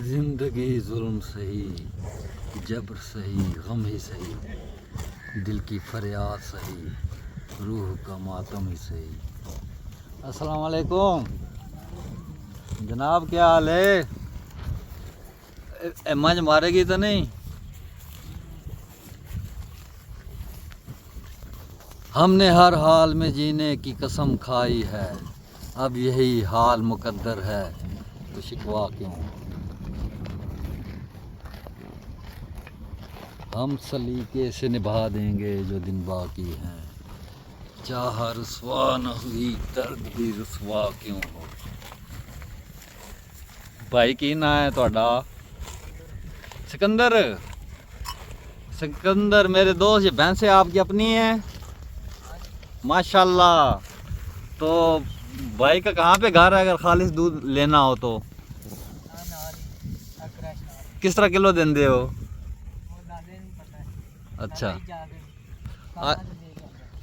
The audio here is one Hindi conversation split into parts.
जिंदगी जुल्म सही, जबर सही, गम ही सही, दिल की फरियाद सही, रूह का मातम ही सही। अस्सलाम वालेकुम जनाब, क्या हाल है? मंज मारेगी तो नहीं? हमने हर हाल में जीने की कसम खाई है, अब यही हाल मुकद्दर है तो शिकवा क्यों? हम सलीके से निभा देंगे जो दिन बाकी हैं, चाह रुसवा न हुई दर्द भी रुसवा क्यों हो। भाई की ना है ਤੁਹਾਡਾ? सिकंदर। सिकंदर मेरे दोस्त, ये भैंसें आपकी अपनी हैं? माशाल्लाह। तो भाई का कहाँ पे घर है अगर खालिश दूध लेना हो तो? किस तरह किलो देंदे हो? अच्छा।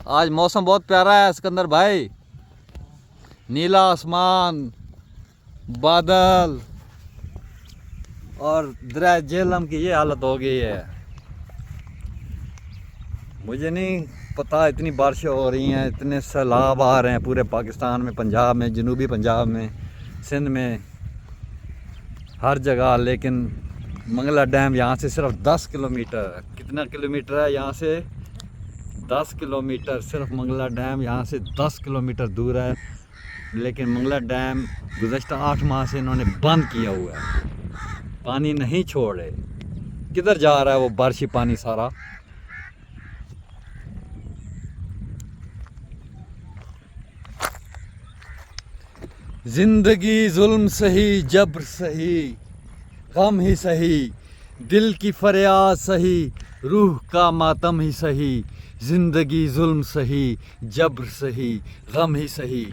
आज मौसम बहुत प्यारा है सिकंदर भाई, नीला आसमान, बादल और दरिया झेलम की ये हालत हो गई है। मुझे नहीं पता, इतनी बारिशें हो रही हैं, इतने सैलाब आ रहे हैं पूरे पाकिस्तान में, पंजाब में, जनूबी पंजाब में, सिंध में, हर जगह। लेकिन मंगला डैम यहाँ से सिर्फ 10 किलोमीटर, कितना किलोमीटर है यहाँ से? 10 किलोमीटर। सिर्फ मंगला डैम यहाँ से 10 किलोमीटर दूर है, लेकिन मंगला डैम गुज़श्ता 8 माह से इन्होंने बंद किया हुआ है, पानी नहीं छोड़ रहे। किधर जा रहा है वो बारिशी पानी सारा? जिंदगी जुल्म सही, जबर सही, गम ही सही, दिल की फरियाद सही, रूह का मातम ही सही। जिंदगी जुल्म सही, जबर सही, गम ही सही।